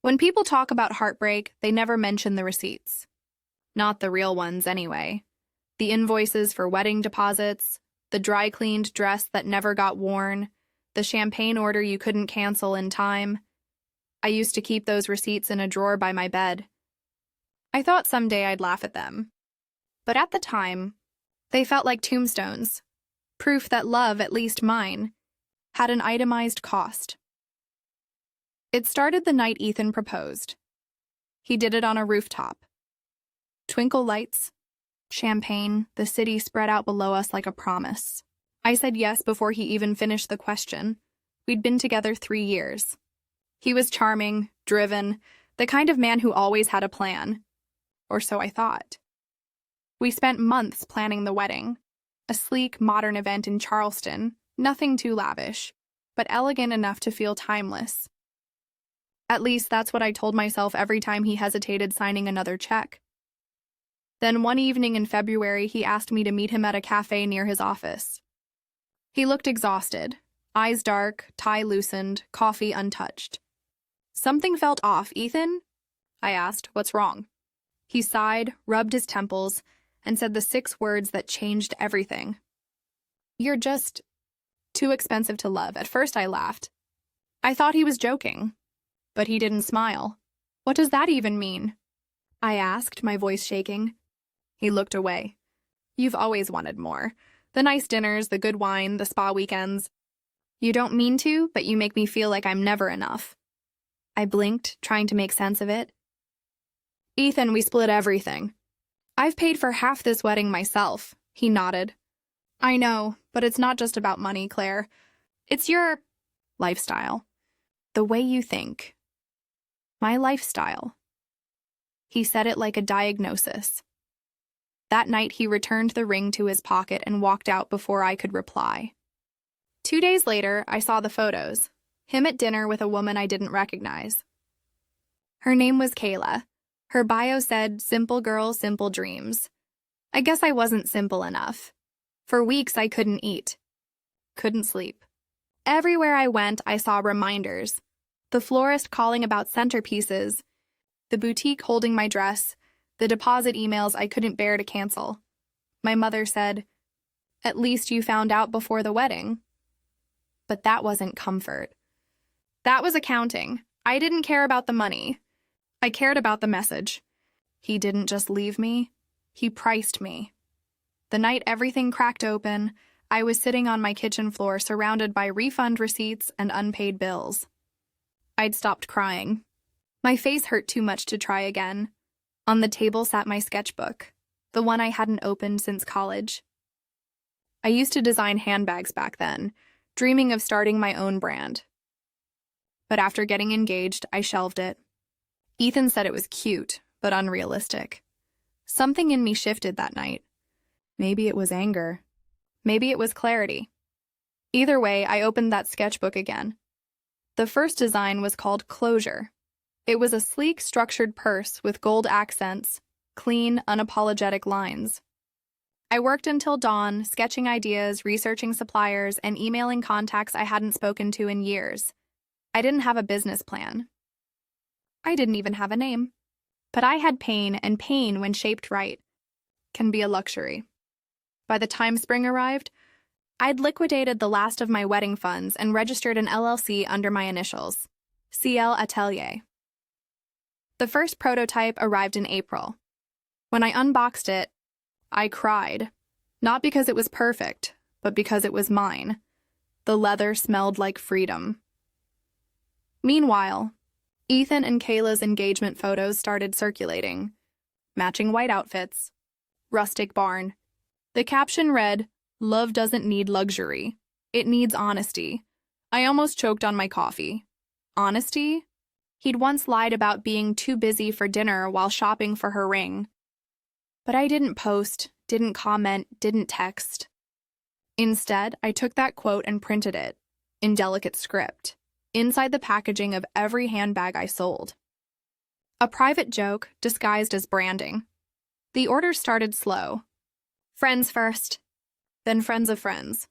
When people talk about heartbreak, they never mention the receipts. Not the real ones, anyway. The invoices for wedding deposits, the dry-cleaned dress that never got worn, the champagne order you couldn't cancel in time. I used to keep those receipts in a drawer by my bed. I thought someday I'd laugh at them. But at the time, they felt like tombstones, proof that love, at least mine, had an itemized cost. It started the night Ethan proposed. He did it on a rooftop. Twinkle lights, champagne, the city spread out below us like a promise. I said yes before he even finished the question. We'd been together 3 years. He was charming, driven, the kind of man who always had a plan. Or so I thought. We spent months planning the wedding. A sleek, modern event in Charleston, nothing too lavish, but elegant enough to feel timeless. At least that's what I told myself every time he hesitated signing another check. Then one evening in February, he asked me to meet him at a cafe near his office. He looked exhausted, eyes dark, tie loosened, coffee untouched. Something felt off, Ethan? I asked, what's wrong? He sighed, rubbed his temples, and said the 6 words that changed everything. You're just too expensive to love. At first I laughed. I thought he was joking. But he didn't smile. What does that even mean? I asked, my voice shaking. He looked away. You've always wanted more. The nice dinners, the good wine, the spa weekends. You don't mean to, but you make me feel like I'm never enough. I blinked, trying to make sense of it. Ethan, we split everything. I've paid for half this wedding myself, he nodded. I know, but it's not just about money, Claire. It's your lifestyle. The way you think. My lifestyle. He said it like a diagnosis. That night, he returned the ring to his pocket and walked out before I could reply. 2 days later, I saw the photos. Him at dinner with a woman I didn't recognize. Her name was Kayla. Her bio said, simple girl, simple dreams. I guess I wasn't simple enough. For weeks, I couldn't eat. Couldn't sleep. Everywhere I went, I saw reminders. The florist calling about centerpieces, the boutique holding my dress, the deposit emails I couldn't bear to cancel. My mother said, "At least you found out before the wedding." But that wasn't comfort. That was accounting. I didn't care about the money. I cared about the message. He didn't just leave me. He priced me. The night everything cracked open, I was sitting on my kitchen floor surrounded by refund receipts and unpaid bills. I'd stopped crying. My face hurt too much to try again. On the table sat my sketchbook, the one I hadn't opened since college. I used to design handbags back then, dreaming of starting my own brand. But after getting engaged, I shelved it. Ethan said it was cute, but unrealistic. Something in me shifted that night. Maybe it was anger. Maybe it was clarity. Either way, I opened that sketchbook again. The first design was called Closure. It was a sleek, structured purse with gold accents, clean, unapologetic lines. I worked until dawn, sketching ideas, researching suppliers, and emailing contacts I hadn't spoken to in years. I didn't have a business plan. I didn't even have a name. But I had pain, and pain, when shaped right, can be a luxury. By the time spring arrived, I'd liquidated the last of my wedding funds and registered an LLC under my initials, CL Atelier. The first prototype arrived in April. When I unboxed it, I cried. Not because it was perfect, but because it was mine. The leather smelled like freedom. Meanwhile, Ethan and Kayla's engagement photos started circulating. Matching white outfits. Rustic barn. The caption read, "Love doesn't need luxury. It needs honesty." I almost choked on my coffee. Honesty? He'd once lied about being too busy for dinner while shopping for her ring. But I didn't post, didn't comment, didn't text. Instead, I took that quote and printed it, in delicate script, inside the packaging of every handbag I sold. A private joke disguised as branding. The orders started slow. Friends first, then friends of friends.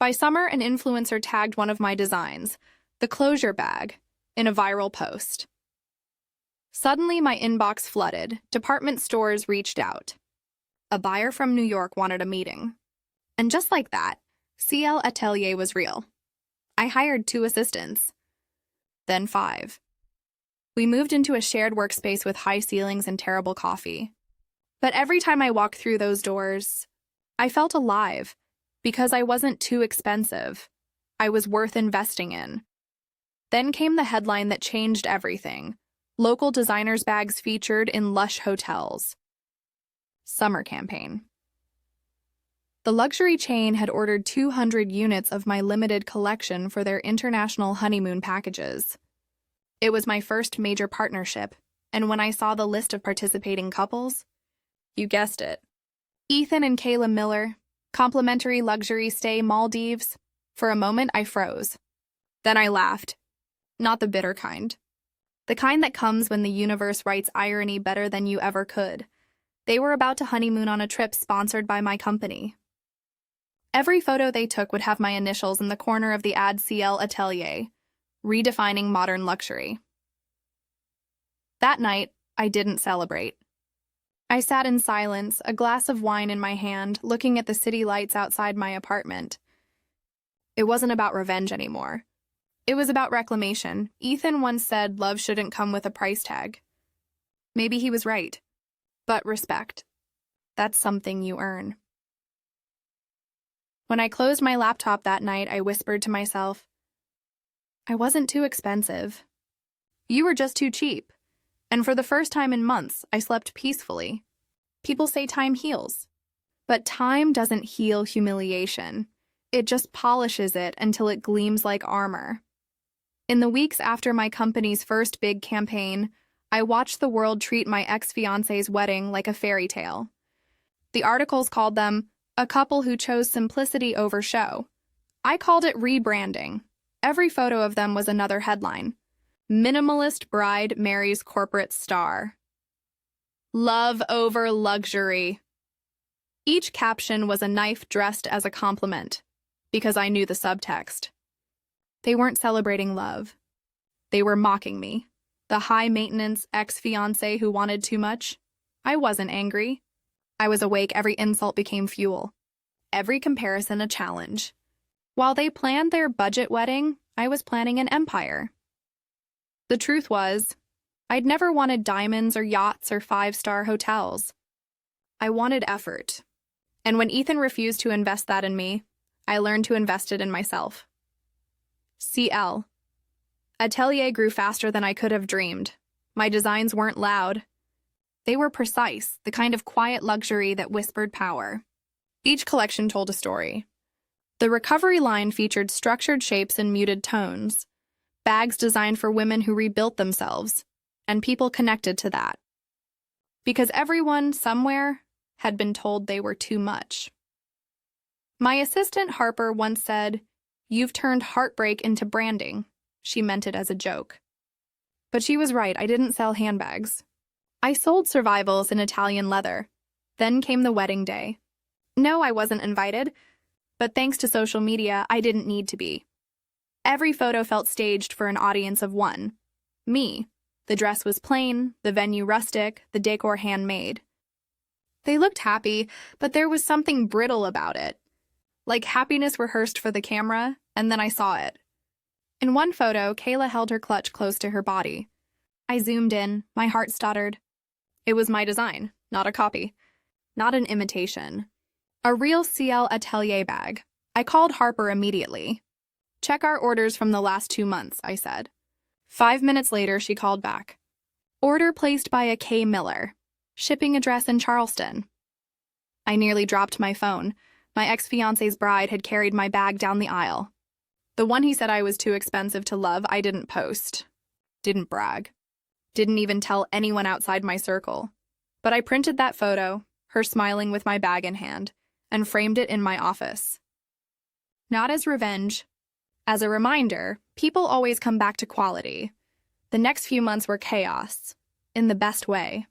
By summer, an influencer tagged one of my designs, the Closure bag, in a viral post. Suddenly, my inbox flooded. Department stores reached out. A buyer from New York wanted a meeting. And just like that, CL Atelier was real. I hired 2 assistants. Then 5. We moved into a shared workspace with high ceilings and terrible coffee. But every time I walked through those doors, I felt alive because I wasn't too expensive. I was worth investing in. Then came the headline that changed everything. Local designers' bags featured in lush hotels. Summer campaign. The luxury chain had ordered 200 units of my limited collection for their international honeymoon packages. It was my first major partnership, and when I saw the list of participating couples, you guessed it. Ethan and Kayla Miller, complimentary luxury stay Maldives. For a moment, I froze. Then I laughed. Not the bitter kind. The kind that comes when the universe writes irony better than you ever could. They were about to honeymoon on a trip sponsored by my company. Every photo they took would have my initials in the corner of the ad CL Atelier, redefining modern luxury. That night, I didn't celebrate. I sat in silence, a glass of wine in my hand, looking at the city lights outside my apartment. It wasn't about revenge anymore. It was about reclamation. Ethan once said love shouldn't come with a price tag. Maybe he was right. But respect. That's something you earn. When I closed my laptop that night, I whispered to myself, I wasn't too expensive. You were just too cheap. And for the first time in months, I slept peacefully. People say time heals. But time doesn't heal humiliation. It just polishes it until it gleams like armor. In the weeks after my company's first big campaign, I watched the world treat my ex-fiance's wedding like a fairy tale. The articles called them a couple who chose simplicity over show. I called it rebranding. Every photo of them was another headline. Minimalist bride marries corporate star. Love over luxury. Each caption was a knife dressed as a compliment, because I knew the subtext. They weren't celebrating love. They were mocking me. The high-maintenance ex-fiancé who wanted too much. I wasn't angry. I was awake. Every insult became fuel. Every comparison a challenge. While they planned their budget wedding, I was planning an empire. The truth was, I'd never wanted diamonds or yachts or 5-star hotels. I wanted effort. And when Ethan refused to invest that in me, I learned to invest it in myself. CL. Atelier grew faster than I could have dreamed. My designs weren't loud. They were precise, the kind of quiet luxury that whispered power. Each collection told a story. The recovery line featured structured shapes and muted tones, bags designed for women who rebuilt themselves, and people connected to that. Because everyone, somewhere, had been told they were too much. My assistant Harper once said, "You've turned heartbreak into branding." She meant it as a joke. But she was right, I didn't sell handbags. I sold survivals in Italian leather. Then came the wedding day. No, I wasn't invited, but thanks to social media, I didn't need to be. Every photo felt staged for an audience of one. Me. The dress was plain, the venue rustic, the decor handmade. They looked happy, but there was something brittle about it. Like happiness rehearsed for the camera, and then I saw it. In one photo, Kayla held her clutch close to her body. I zoomed in, my heart stuttered. It was my design, not a copy. Not an imitation. A real CL Atelier bag. I called Harper immediately. Check our orders from the last 2 months, I said. 5 minutes later, she called back. Order placed by a K. Miller. Shipping address in Charleston. I nearly dropped my phone. My ex-fiance's bride had carried my bag down the aisle. The one he said I was too expensive to love, I didn't post. Didn't brag. Didn't even tell anyone outside my circle. But I printed that photo, her smiling with my bag in hand, and framed it in my office. Not as revenge. As a reminder, people always come back to quality. The next few months were chaos, in the best way.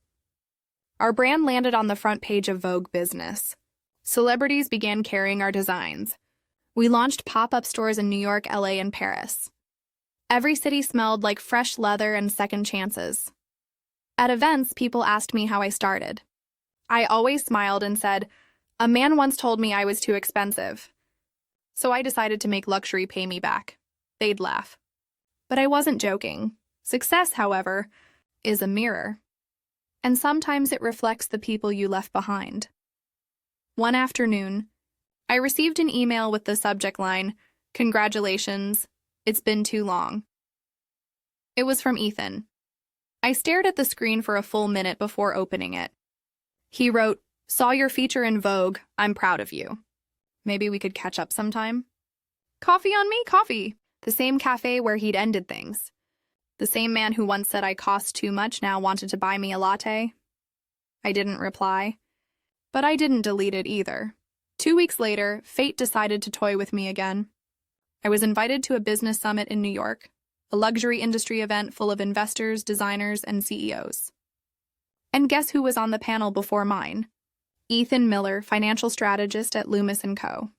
Our brand landed on the front page of Vogue Business. Celebrities began carrying our designs. We launched pop-up stores in New York, LA, and Paris. Every city smelled like fresh leather and second chances. At events, people asked me how I started. I always smiled and said, "A man once told me I was too expensive. So I decided to make luxury pay me back." They'd laugh. But I wasn't joking. Success, however, is a mirror. And sometimes it reflects the people you left behind. One afternoon, I received an email with the subject line, "Congratulations, it's been too long." It was from Ethan. I stared at the screen for a full minute before opening it. He wrote, "Saw your feature in Vogue. I'm proud of you. Maybe we could catch up sometime." Coffee on me, coffee. The same cafe where he'd ended things. The same man who once said I cost too much now wanted to buy me a latte. I didn't reply. But I didn't delete it either. 2 weeks later, fate decided to toy with me again. I was invited to a business summit in New York, a luxury industry event full of investors, designers, and CEOs. And guess who was on the panel before mine? Ethan Miller, financial strategist at Loomis & Co.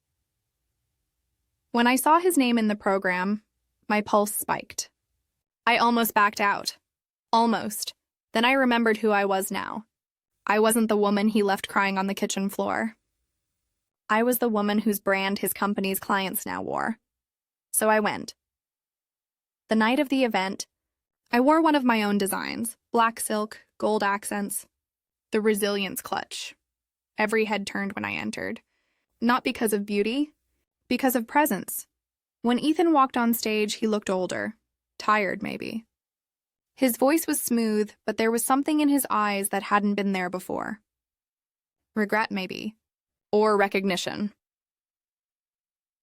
When I saw his name in the program, my pulse spiked. I almost backed out. Almost. Then I remembered who I was now. I wasn't the woman he left crying on the kitchen floor. I was the woman whose brand his company's clients now wore. So I went. The night of the event, I wore one of my own designs, black silk, gold accents, the resilience clutch. Every head turned when I entered. Not because of beauty, because of presence. When Ethan walked on stage, he looked older. Tired, maybe. His voice was smooth, but there was something in his eyes that hadn't been there before. Regret, maybe. Or recognition.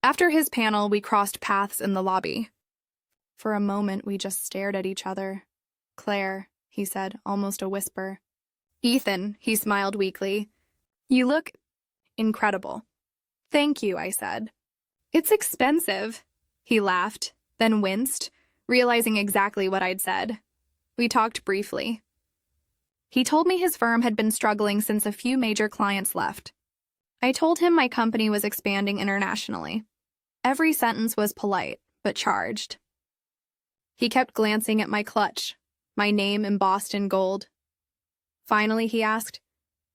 After his panel, we crossed paths in the lobby. For a moment, we just stared at each other. "Claire," he said, almost a whisper. "Ethan," he smiled weakly. "You look incredible." "Thank you," I said. "It's expensive." He laughed, then winced, realizing exactly what I'd said. We talked briefly. He told me his firm had been struggling since a few major clients left. I told him my company was expanding internationally. Every sentence was polite, but charged. He kept glancing at my clutch, my name embossed in gold. Finally, he asked,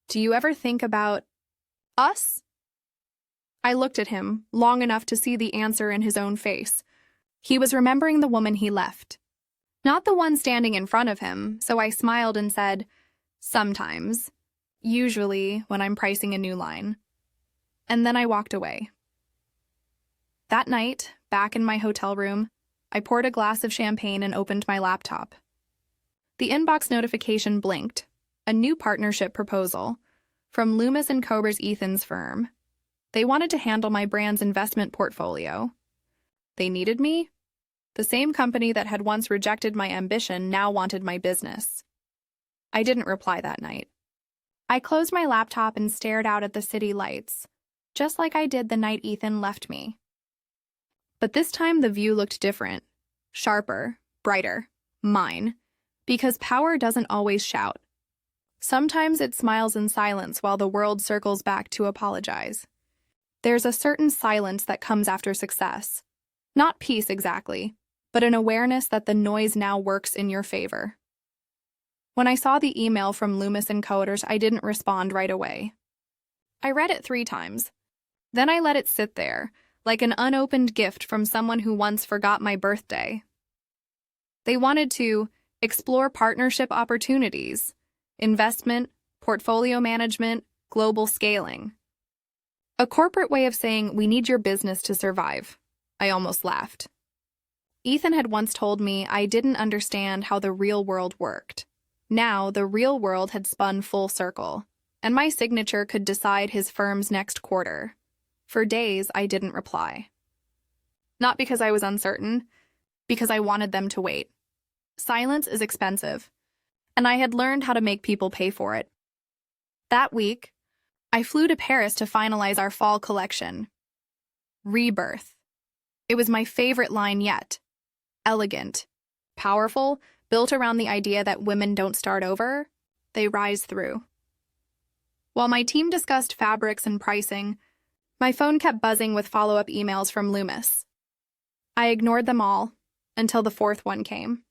"Do you ever think about us?" I looked at him, long enough to see the answer in his own face. He was remembering the woman he left. Not the one standing in front of him, so I smiled and said, "Sometimes. Usually when I'm pricing a new line." And then I walked away. That night, back in my hotel room, I poured a glass of champagne and opened my laptop. The inbox notification blinked. A new partnership proposal from Loomis & Co's Ethan's firm. They wanted to handle my brand's investment portfolio. They needed me? The same company that had once rejected my ambition now wanted my business. I didn't reply that night. I closed my laptop and stared out at the city lights, just like I did the night Ethan left me. But this time the view looked different, sharper, brighter, mine, because power doesn't always shout. Sometimes it smiles in silence while the world circles back to apologize. There's a certain silence that comes after success. Not peace exactly, but an awareness that the noise now works in your favor. When I saw the email from Loomis & Co's, I didn't respond right away. I read it 3 times. Then I let it sit there, like an unopened gift from someone who once forgot my birthday. They wanted to explore partnership opportunities, investment, portfolio management, global scaling. A corporate way of saying, "We need your business to survive." I almost laughed. Ethan had once told me I didn't understand how the real world worked. Now, the real world had spun full circle, and my signature could decide his firm's next quarter. For days, I didn't reply. Not because I was uncertain, because I wanted them to wait. Silence is expensive, and I had learned how to make people pay for it. That week, I flew to Paris to finalize our fall collection. Rebirth. It was my favorite line yet. Elegant, powerful, built around the idea that women don't start over, they rise through. While my team discussed fabrics and pricing, my phone kept buzzing with follow-up emails from Loomis. I ignored them all until the 4th one came.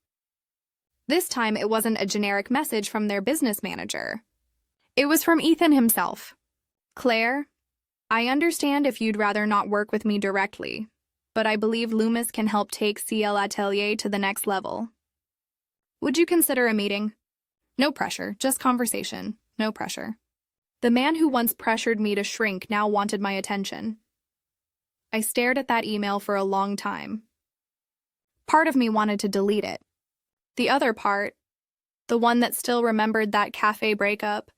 This time, it wasn't a generic message from their business manager. It was from Ethan himself. Claire, I understand if you'd rather not work with me directly, but I believe Loomis can help take CL Atelier to the next level. Would you consider a meeting? No pressure, just conversation. No pressure. The man who once pressured me to shrink now wanted my attention. I stared at that email for a long time. Part of me wanted to delete it. The other part, the one that still remembered that cafe breakup,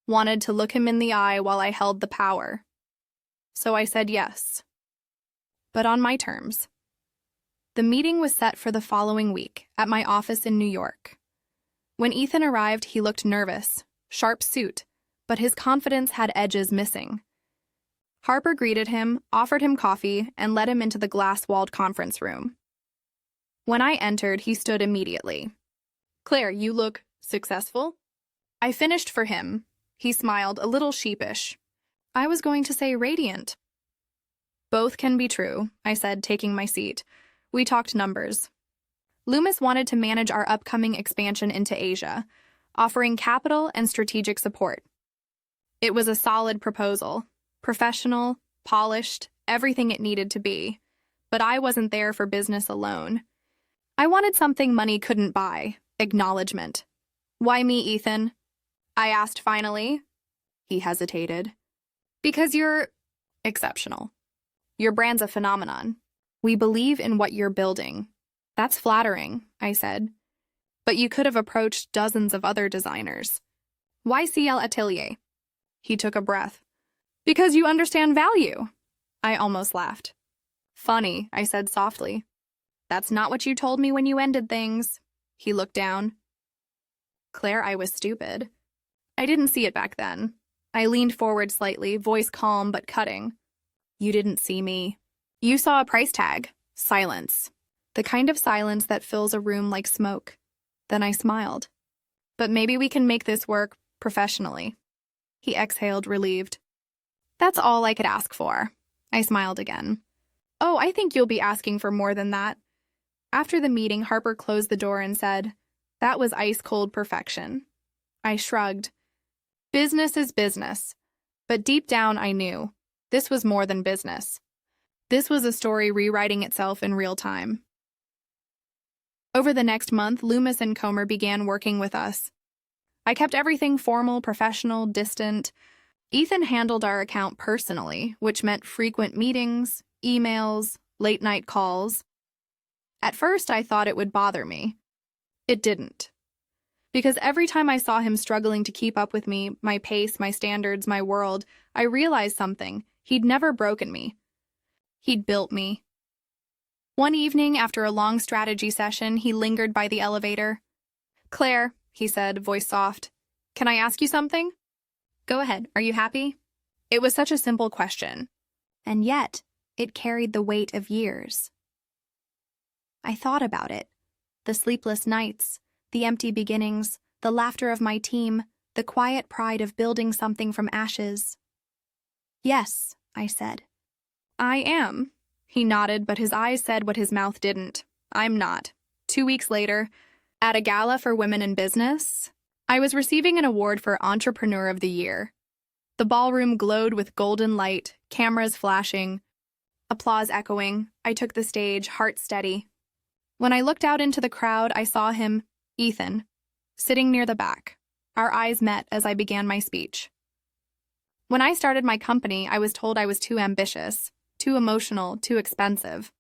wanted to look him in the eye while I held the power. So I said yes. But on my terms. The meeting was set for the following week at my office in New York. When Ethan arrived, he looked nervous, sharp suit, but his confidence had edges missing. Harper greeted him, offered him coffee, and led him into the glass-walled conference room. When I entered, he stood immediately. Claire, you look successful? I finished for him. He smiled, a little sheepish. I was going to say radiant. Both can be true, I said, taking my seat. We talked numbers. Loomis wanted to manage our upcoming expansion into Asia, offering capital and strategic support. It was a solid proposal, professional, polished, everything it needed to be. But I wasn't there for business alone. I wanted something money couldn't buy, acknowledgement. Why me, Ethan? I asked finally. He hesitated. Because you're exceptional. Your brand's a phenomenon. We believe in what you're building. That's flattering, I said. But you could have approached dozens of other designers. Why CL Atelier? He took a breath. Because you understand value. I almost laughed. Funny, I said softly. That's not what you told me when you ended things. He looked down. Claire, I was stupid. I didn't see it back then. I leaned forward slightly, voice calm but cutting. You didn't see me. You saw a price tag. Silence. The kind of silence that fills a room like smoke. Then I smiled. But maybe we can make this work professionally. He exhaled, relieved. That's all I could ask for. I smiled again. Oh, I think you'll be asking for more than that. After the meeting, Harper closed the door and said, that was ice-cold perfection. I shrugged. Business is business. But deep down, I knew. This was more than business. This was a story rewriting itself in real time. Over the next month, Loomis and Comer began working with us. I kept everything formal, professional, distant. Ethan handled our account personally, which meant frequent meetings, emails, late-night calls. At first, I thought it would bother me. It didn't. Because every time I saw him struggling to keep up with me, my pace, my standards, my world, I realized something. He'd never broken me. He'd built me. One evening, after a long strategy session, he lingered by the elevator. Claire, he said, voice soft, can I ask you something? Go ahead, are you happy? It was such a simple question. And yet, it carried the weight of years. I thought about it. The sleepless nights, the empty beginnings, the laughter of my team, the quiet pride of building something from ashes. Yes, I said. I am. He nodded, but his eyes said what his mouth didn't. I'm not. 2 weeks later, at a gala for women in business, I was receiving an award for Entrepreneur of the Year. The ballroom glowed with golden light, cameras flashing, applause echoing. I took the stage, heart steady. When I looked out into the crowd, I saw him, Ethan, sitting near the back. Our eyes met as I began my speech. When I started my company, I was told I was too ambitious, too emotional, too expensive.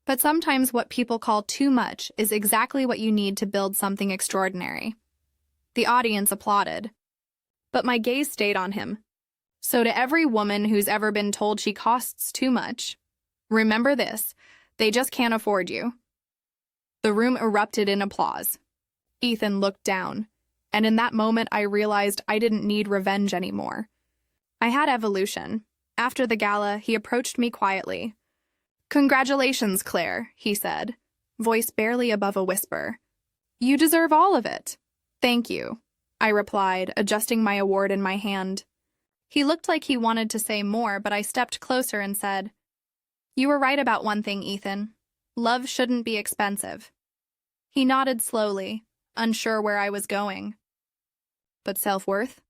But sometimes what people call too much is exactly what you need to build something extraordinary. The audience applauded. But my gaze stayed on him. So to every woman who's ever been told she costs too much, remember this, they just can't afford you. The room erupted in applause. Ethan looked down, and in that moment I realized I didn't need revenge anymore. I had evolution. After the gala, he approached me quietly. Congratulations, Claire, he said, voice barely above a whisper. You deserve all of it. Thank you, I replied, adjusting my award in my hand. He looked like he wanted to say more, but I stepped closer and said, You were right about one thing, Ethan. Love shouldn't be expensive. He nodded slowly, unsure where I was going. But self-worth?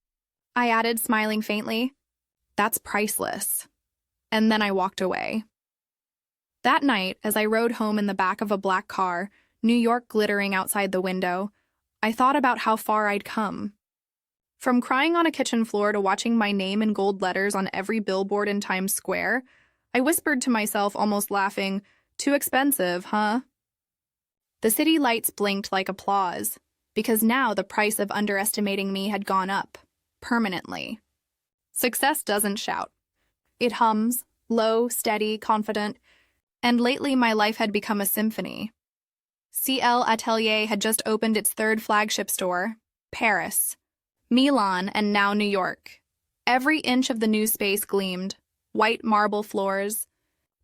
I added, smiling faintly. That's priceless. And then I walked away. That night, as I rode home in the back of a black car, New York glittering outside the window, I thought about how far I'd come. From crying on a kitchen floor to watching my name in gold letters on every billboard in Times Square, I whispered to myself, almost laughing, "Too expensive, huh?" The city lights blinked like applause, because now the price of underestimating me had gone up, permanently. Success doesn't shout. It hums, low, steady, confident, and lately my life had become a symphony. CL Atelier had just opened its third flagship store, Paris, Milan, and now New York. Every inch of the new space gleamed, white marble floors,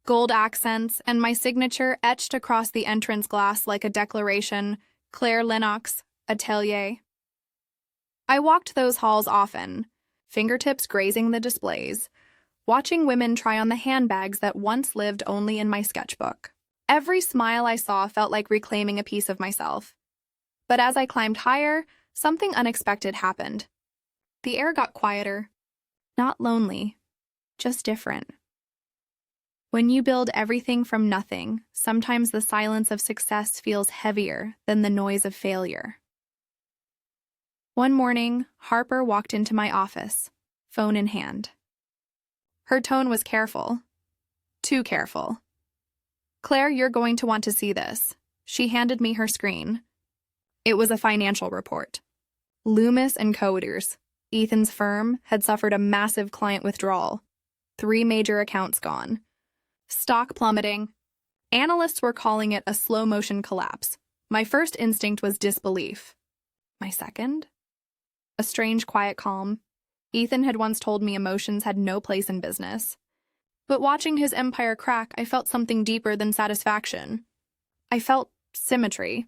gold accents, and my signature etched across the entrance glass like a declaration, Claire Lennox, Atelier. I walked those halls often, fingertips grazing the displays, watching women try on the handbags that once lived only in my sketchbook. Every smile I saw felt like reclaiming a piece of myself. But as I climbed higher, something unexpected happened. The air got quieter. Not lonely, just different. When you build everything from nothing, sometimes the silence of success feels heavier than the noise of failure. One morning, Harper walked into my office, phone in hand. Her tone was careful. Too careful. "Claire, you're going to want to see this." She handed me her screen. It was a financial report. Loomis and Coders, Ethan's firm, had suffered a massive client withdrawal. 3 major accounts gone. Stock plummeting. Analysts were calling it a slow-motion collapse. My first instinct was disbelief. My second? A strange, quiet calm. Ethan had once told me emotions had no place in business. But watching his empire crack, I felt something deeper than satisfaction. I felt symmetry.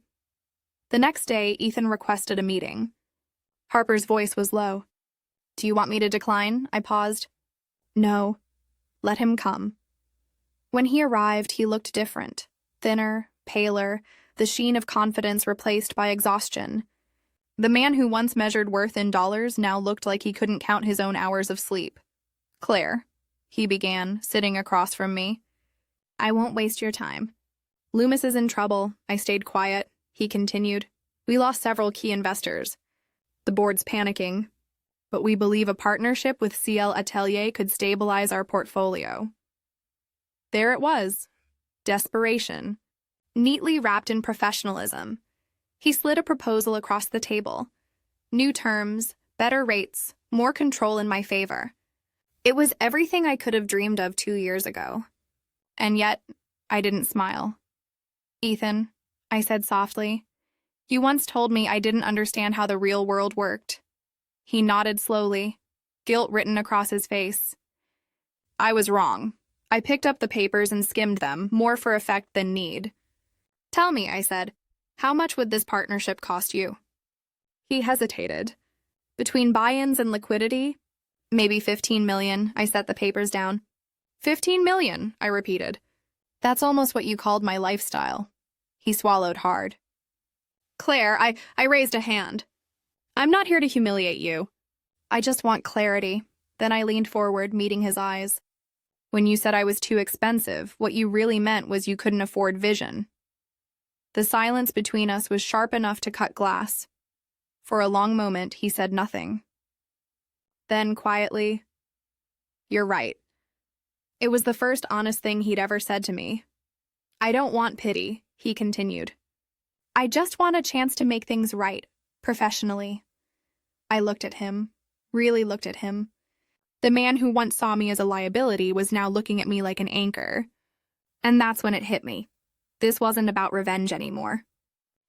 The next day, Ethan requested a meeting. Harper's voice was low. "Do you want me to decline?" I paused. "No. Let him come." When he arrived, he looked different. Thinner, paler, the sheen of confidence replaced by exhaustion. The man who once measured worth in dollars now looked like he couldn't count his own hours of sleep. "Claire," he began, sitting across from me. "I won't waste your time." "Loomis is in trouble." I stayed quiet. He continued. "We lost several key investors. The board's panicking. But we believe a partnership with CL Atelier could stabilize our portfolio." There it was. Desperation. Neatly wrapped in professionalism. He slid a proposal across the table. New terms, better rates, more control in my favor. It was everything I could have dreamed of 2 years ago. And yet, I didn't smile. "Ethan," I said softly, "you once told me I didn't understand how the real world worked." He nodded slowly, guilt written across his face. "I was wrong." I picked up the papers and skimmed them, more for effect than need. "Tell me," I said, "how much would this partnership cost you?" He hesitated. "Between buy-ins and liquidity, maybe 15 million, I set the papers down. 15 million, I repeated. "That's almost what you called my lifestyle." He swallowed hard. "Claire," I raised a hand. "I'm not here to humiliate you. I just want clarity." Then I leaned forward, meeting his eyes. "When you said I was too expensive, what you really meant was you couldn't afford vision." The silence between us was sharp enough to cut glass. For a long moment, he said nothing. Then, quietly, "You're right." It was the first honest thing he'd ever said to me. "I don't want pity," he continued. "I just want a chance to make things right, professionally." I looked at him, really looked at him. The man who once saw me as a liability was now looking at me like an anchor. And that's when it hit me. This wasn't about revenge anymore.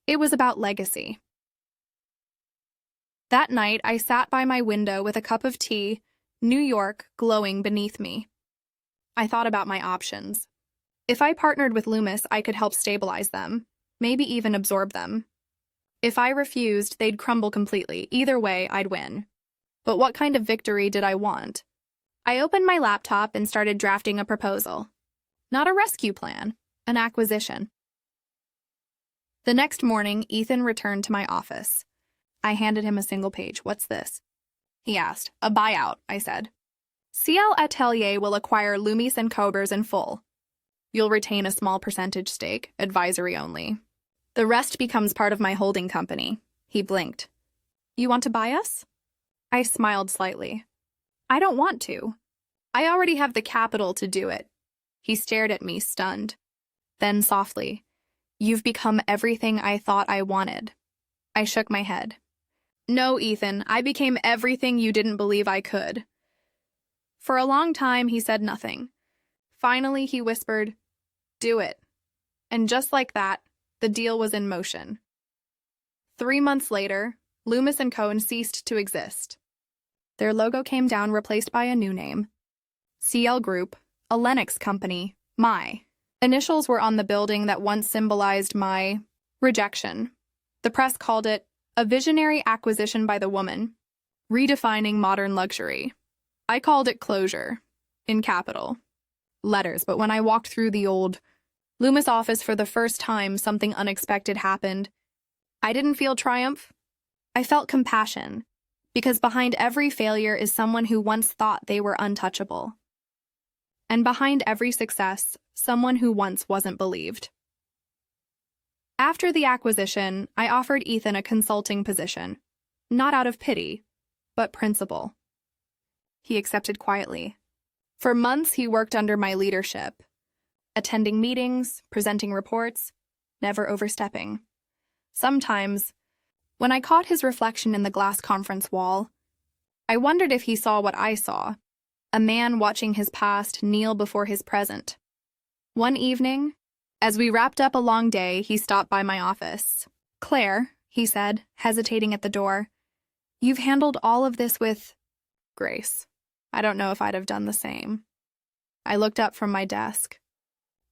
It was about legacy. That night, I sat by my window with a cup of tea, New York glowing beneath me. I thought about my options. If I partnered with Loomis, I could help stabilize them, maybe even absorb them. If I refused, they'd crumble completely. Either way, I'd win. But what kind of victory did I want? I opened my laptop and started drafting a proposal. Not a rescue plan, an acquisition. The next morning, Ethan returned to my office. I handed him a single page. "What's this?" he asked. "A buyout," I said. "CL Atelier will acquire Loomis and Cobers in full. You'll retain a small percentage stake, advisory only. The rest becomes part of my holding company." He blinked. "You want to buy us?" I smiled slightly. "I don't want to. I already have the capital to do it." He stared at me, stunned. Then softly, "You've become everything I thought I wanted." I shook my head. "No, Ethan, I became everything you didn't believe I could." For a long time, he said nothing. Finally, he whispered, "Do it." And just like that, the deal was in motion. 3 months later, Loomis & Co. ceased to exist. Their logo came down, replaced by a new name. CL Group, a Lennox company, my. Initials were on the building that once symbolized my rejection. The press called it a visionary acquisition by the woman, redefining modern luxury. I called it closure, in capital letters, but when I walked through the old Loomis office for the first time, something unexpected happened. I didn't feel triumph. I felt compassion, because behind every failure is someone who once thought they were untouchable. And behind every success, someone who once wasn't believed. After the acquisition, I offered Ethan a consulting position, not out of pity, but principle. He accepted quietly. For months, he worked under my leadership, attending meetings, presenting reports, never overstepping. Sometimes, when I caught his reflection in the glass conference wall, I wondered if he saw what I saw, a man watching his past kneel before his present. One evening, as we wrapped up a long day, he stopped by my office. "Claire," he said, hesitating at the door, "you've handled all of this with grace. I don't know if I'd have done the same." I looked up from my desk.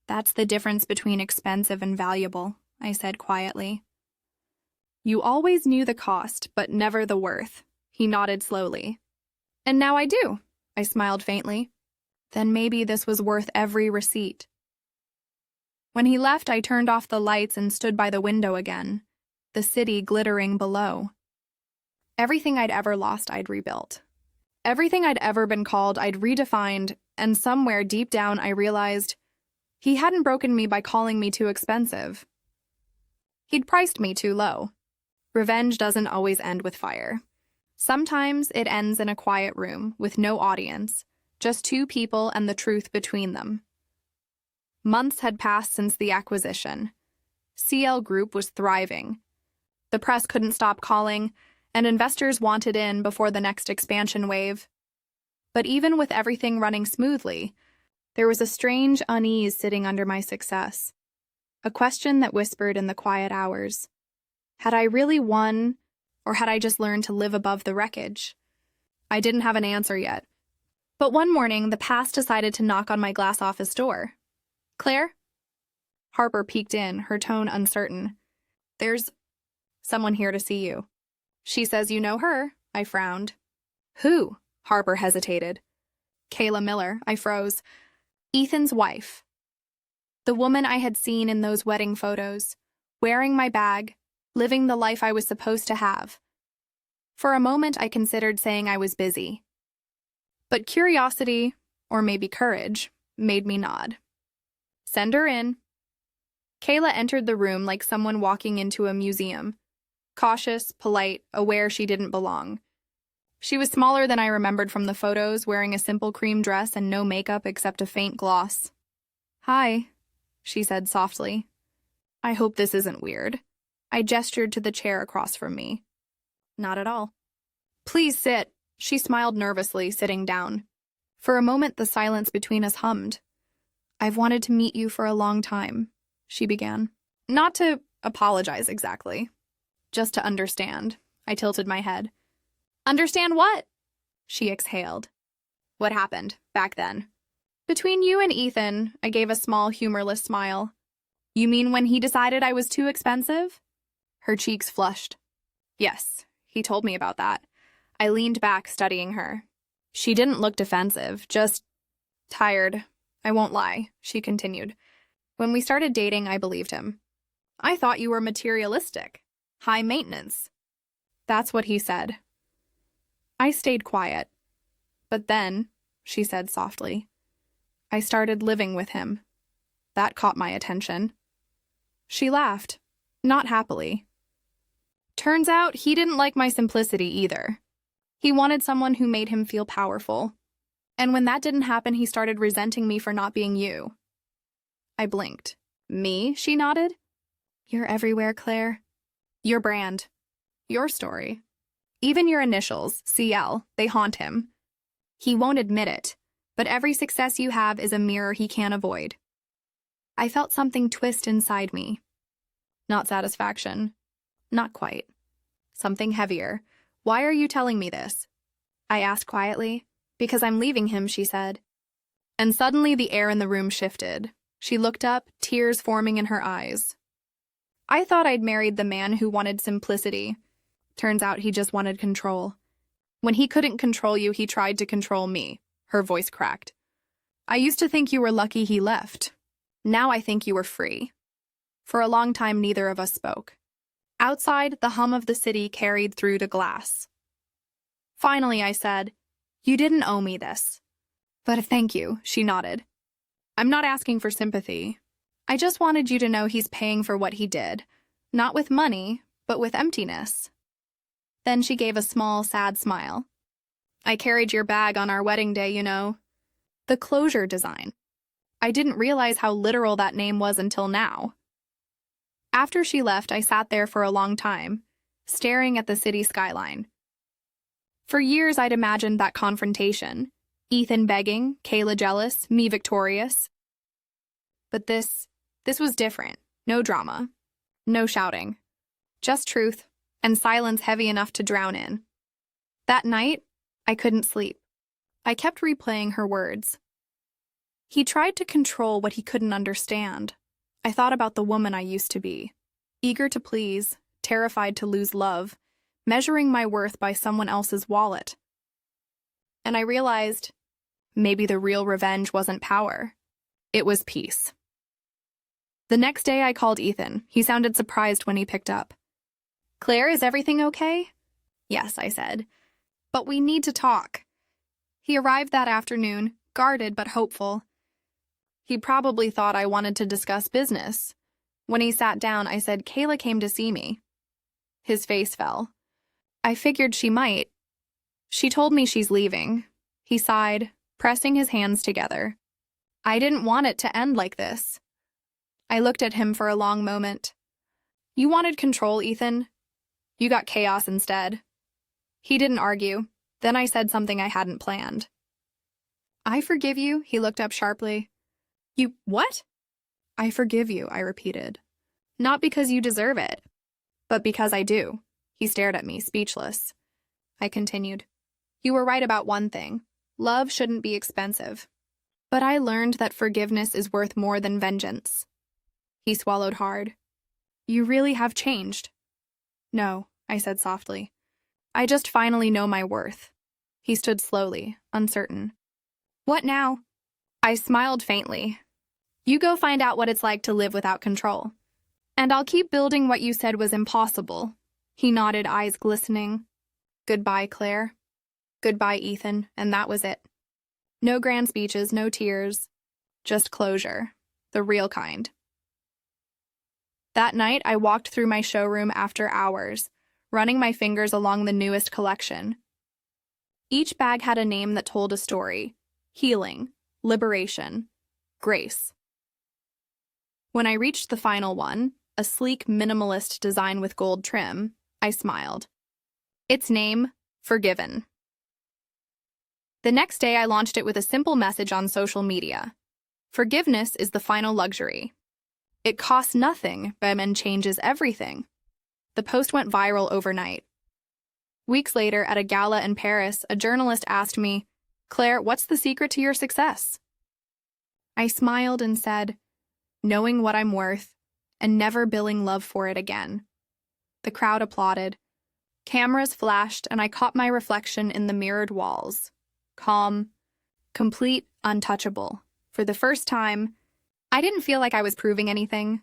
"That's the difference between expensive and valuable," I said quietly. "You always knew the cost, but never the worth." He nodded slowly. "And now I do," I smiled faintly. "Then maybe this was worth every receipt." When he left, I turned off the lights and stood by the window again, the city glittering below. Everything I'd ever lost, I'd rebuilt. Everything I'd ever been called, I'd redefined, and somewhere deep down I realized he hadn't broken me by calling me too expensive. He'd priced me too low. Revenge doesn't always end with fire. Sometimes it ends in a quiet room with no audience, just two people and the truth between them. Months had passed since the acquisition. CL Group was thriving. The press couldn't stop calling, and investors wanted in before the next expansion wave. But even with everything running smoothly, there was a strange unease sitting under my success. A question that whispered in the quiet hours. Had I really won, or had I just learned to live above the wreckage? I didn't have an answer yet. But one morning, the past decided to knock on my glass office door. "Claire?" Harper peeked in, her tone uncertain. "There's someone here to see you." "She says you know her," I frowned. "Who?" Harper hesitated. "Kayla Miller," I froze. "Ethan's wife. The woman I had seen in those wedding photos, wearing my bag, living the life I was supposed to have." For a moment, I considered saying I was busy. But curiosity, or maybe courage, made me nod. "Send her in." Kayla entered the room like someone walking into a museum. Cautious, polite, aware she didn't belong. She was smaller than I remembered from the photos, wearing a simple cream dress and no makeup except a faint gloss. "Hi," she said softly. "I hope this isn't weird." I gestured to the chair across from me. "Not at all." "Please sit." She smiled nervously, sitting down. For a moment, the silence between us hummed. "I've wanted to meet you for a long time," she began. "Not to apologize exactly. Just to understand." I tilted my head. "Understand what?" She exhaled. "What happened back then?" "Between you and Ethan," I gave a small, humorless smile. "You mean when he decided I was too expensive?" Her cheeks flushed. "Yes, he told me about that." I leaned back, studying her. She didn't look defensive, just tired. "I won't lie," she continued. "When we started dating, I believed him. I thought you were materialistic, high maintenance. That's what he said. I stayed quiet. But then, she said softly, I started living with him. That caught my attention. She laughed, not happily. Turns out he didn't like my simplicity either. He wanted someone who made him feel powerful. And when that didn't happen, he started resenting me for not being you. I blinked. Me? She nodded. You're everywhere, Claire. Your brand. Your story. Even your initials, CL, they haunt him. He won't admit it, but every success you have is a mirror he can't avoid. I felt something twist inside me. Not satisfaction. Not quite. Something heavier. Why are you telling me this? I asked quietly. Because I'm leaving him, she said. And suddenly the air in the room shifted. She looked up, tears forming in her eyes. I thought I'd married the man who wanted simplicity. Turns out he just wanted control. When he couldn't control you, he tried to control me. Her voice cracked. I used to think you were lucky he left. Now I think you were free. For a long time, neither of us spoke. Outside, the hum of the city carried through to glass. Finally, I said, You didn't owe me this. But thank you, she nodded. I'm not asking for sympathy. I just wanted you to know he's paying for what he did. Not with money, but with emptiness. Then she gave a small, sad smile. I carried your bag on our wedding day, you know. The closure design. I didn't realize how literal that name was until now. After she left, I sat there for a long time, staring at the city skyline. For years, I'd imagined that confrontation. Ethan begging, Kayla jealous, me victorious. But this was different. No drama. No shouting. Just truth, and silence heavy enough to drown in. That night, I couldn't sleep. I kept replaying her words. He tried to control what he couldn't understand. I thought about the woman I used to be. Eager to please, terrified to lose love, measuring my worth by someone else's wallet. And I realized maybe the real revenge wasn't power. It was peace. The next day I called Ethan. He sounded surprised when he picked up. Claire, is everything okay? Yes, I said. But we need to talk. He arrived that afternoon, guarded but hopeful. He probably thought I wanted to discuss business. When he sat down, I said, Kayla came to see me. His face fell. I figured she might. She told me she's leaving. He sighed, pressing his hands together. I didn't want it to end like this. I looked at him for a long moment. You wanted control, Ethan. You got chaos instead. He didn't argue. Then I said something I hadn't planned. I forgive you, he looked up sharply. You what? I forgive you, I repeated. Not because you deserve it, but because I do. He stared at me, speechless. I continued. You were right about one thing. Love shouldn't be expensive. But I learned that forgiveness is worth more than vengeance. He swallowed hard. You really have changed. No, I said softly. I just finally know my worth. He stood slowly, uncertain. What now? I smiled faintly. You go find out what it's like to live without control. And I'll keep building what you said was impossible. He nodded, eyes glistening. Goodbye, Claire. Goodbye, Ethan, and that was it. No grand speeches, no tears. Just closure. The real kind. That night, I walked through my showroom after hours, running my fingers along the newest collection. Each bag had a name that told a story. Healing, liberation, grace. When I reached the final one, a sleek minimalist design with gold trim, I smiled. Its name, Forgiven. The next day, I launched it with a simple message on social media. Forgiveness is the final luxury. It costs nothing, but changes everything. The post went viral overnight. Weeks later, at a gala in Paris, a journalist asked me, Claire, what's the secret to your success? I smiled and said, knowing what I'm worth and never billing love for it again. The crowd applauded. Cameras flashed, and I caught my reflection in the mirrored walls. Calm, complete, untouchable. For the first time, I didn't feel like I was proving anything.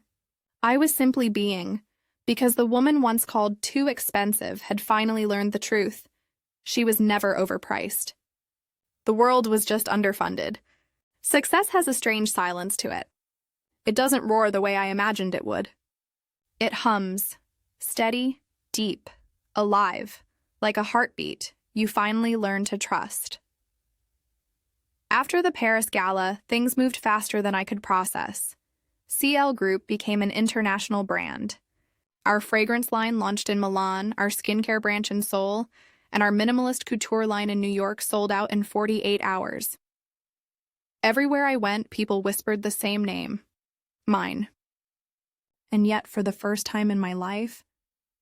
I was simply being, because the woman once called too expensive had finally learned the truth. She was never overpriced. The world was just underfunded. Success has a strange silence to it. It doesn't roar the way I imagined it would. It hums, steady, deep, alive, like a heartbeat you finally learn to trust. After the Paris Gala, things moved faster than I could process. CL Group became an international brand. Our fragrance line launched in Milan, our skincare branch in Seoul, and our minimalist couture line in New York sold out in 48 hours. Everywhere I went, people whispered the same name, mine. And yet, for the first time in my life,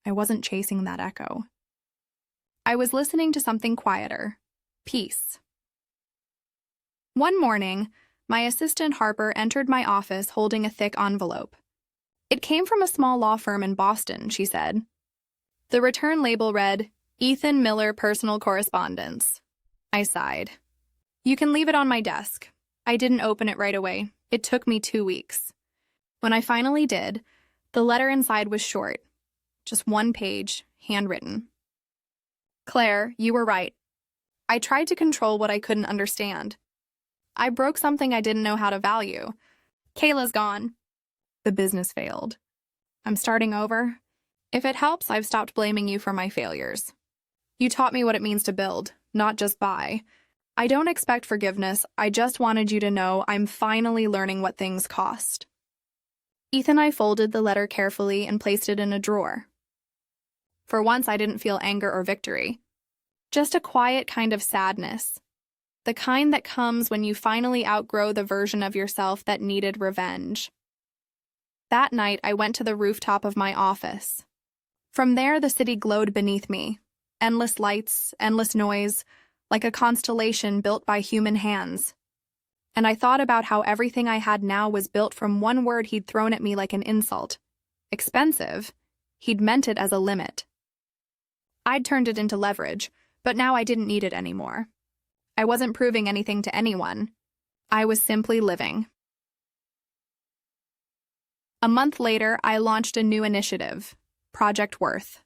I wasn't chasing that echo. I was listening to something quieter, peace. One morning, my assistant Harper entered my office holding a thick envelope. It came from a small law firm in Boston, she said. The return label read, Ethan Miller Personal Correspondence. I sighed. You can leave it on my desk. I didn't open it right away. It took me 2 weeks. When I finally did, the letter inside was short. Just 1 page, handwritten. Claire, you were right. I tried to control what I couldn't understand. I broke something I didn't know how to value. Kayla's gone. The business failed. I'm starting over. If it helps, I've stopped blaming you for my failures. You taught me what it means to build, not just buy. I don't expect forgiveness. I just wanted you to know I'm finally learning what things cost. Ethan and I folded the letter carefully and placed it in a drawer. For once, I didn't feel anger or victory. Just a quiet kind of sadness. The kind that comes when you finally outgrow the version of yourself that needed revenge. That night, I went to the rooftop of my office. From there, the city glowed beneath me. Endless lights, endless noise, like a constellation built by human hands. And I thought about how everything I had now was built from one word he'd thrown at me like an insult. Expensive. He'd meant it as a limit. I'd turned it into leverage, but now I didn't need it anymore. I wasn't proving anything to anyone. I was simply living. A month later, I launched a new initiative, Project Worth,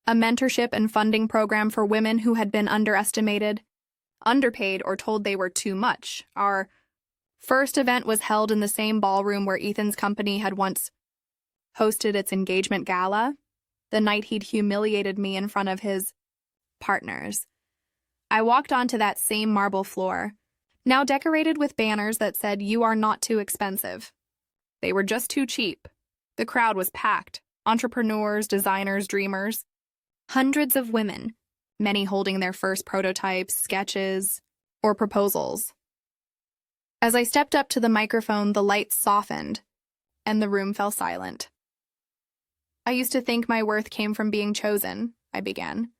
a mentorship and funding program for women who had been underestimated, underpaid, or told they were too much. Our first event was held in the same ballroom where Ethan's company had once hosted its engagement gala, the night he'd humiliated me in front of his partners. I walked onto that same marble floor, now decorated with banners that said, "You are not too expensive." They were just too cheap. The crowd was packed. Entrepreneurs, designers, dreamers. Hundreds of women, many holding their first prototypes, sketches, or proposals. As I stepped up to the microphone, the lights softened, and the room fell silent. I used to think my worth came from being chosen, I began.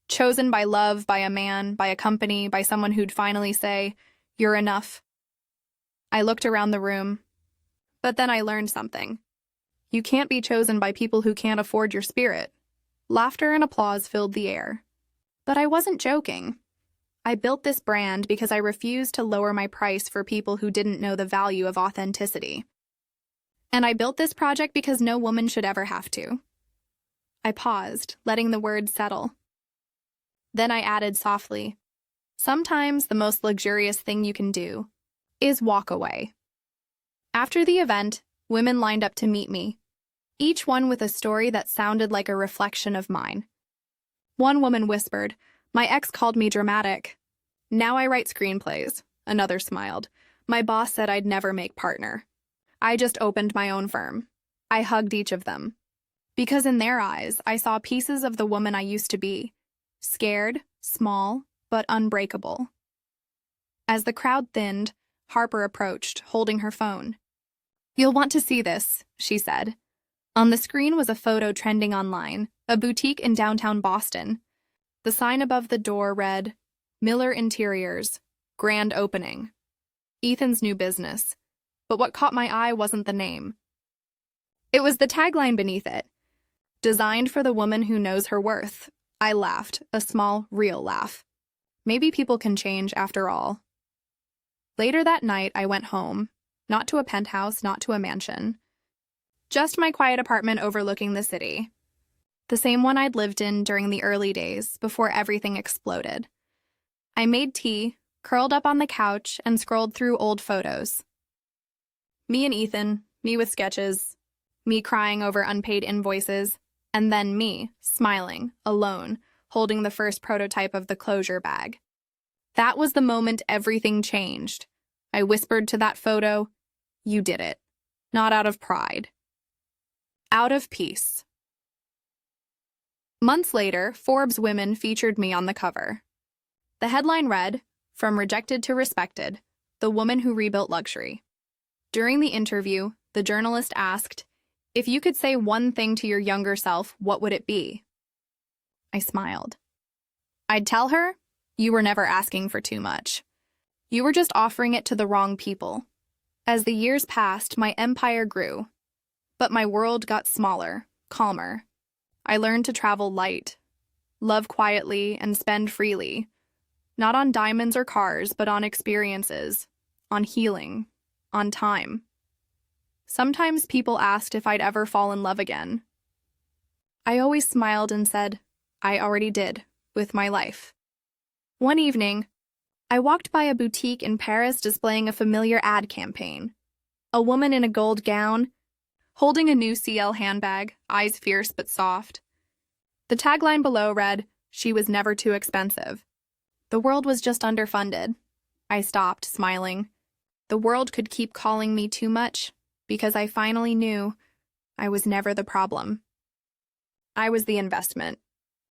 Chosen by love, by a man, by a company, by someone who'd finally say, "You're enough." I looked around the room. But then I learned something. You can't be chosen by people who can't afford your spirit. Laughter and applause filled the air. But I wasn't joking. I built this brand because I refused to lower my price for people who didn't know the value of authenticity. And I built this project because no woman should ever have to. I paused, letting the words settle. Then I added softly, sometimes the most luxurious thing you can do is walk away. After the event, women lined up to meet me, each one with a story that sounded like a reflection of mine. One woman whispered, "My ex called me dramatic. Now I write screenplays." Another smiled. "My boss said I'd never make partner. I just opened my own firm." I hugged each of them. Because in their eyes, I saw pieces of the woman I used to be. Scared, small, but unbreakable. As the crowd thinned, Harper approached, holding her phone. "You'll want to see this," she said. On the screen was a photo trending online, a boutique in downtown Boston. The sign above the door read, "Miller Interiors, Grand Opening." Ethan's new business. But what caught my eye wasn't the name. It was the tagline beneath it. "Designed for the woman who knows her worth." I laughed, a small, real laugh. Maybe people can change after all. Later that night, I went home. Not to a penthouse, not to a mansion. Just my quiet apartment overlooking the city. The same one I'd lived in during the early days before everything exploded. I made tea, curled up on the couch, and scrolled through old photos. Me and Ethan, me with sketches, me crying over unpaid invoices, and then me, smiling, alone, holding the first prototype of the closure bag. That was the moment everything changed. I whispered to that photo, "You did it." Not out of pride. Out of peace. Months later, Forbes Women featured me on the cover. The headline read, "From Rejected to Respected, the Woman Who Rebuilt Luxury." During the interview, the journalist asked, "If you could say one thing to your younger self, what would it be?" I smiled. I'd tell her, "You were never asking for too much. You were just offering it to the wrong people." As the years passed, my empire grew. But my world got smaller, calmer. I learned to travel light, love quietly, and spend freely. Not on diamonds or cars, but on experiences, on healing, on time. Sometimes people asked if I'd ever fall in love again. I always smiled and said, I already did, with my life. One evening, I walked by a boutique in Paris displaying a familiar ad campaign. A woman in a gold gown, holding a new CL handbag, eyes fierce but soft. The tagline below read, "She was never too expensive." The world was just underfunded. I stopped, smiling. The world could keep calling me too much, because I finally knew I was never the problem. I was the investment.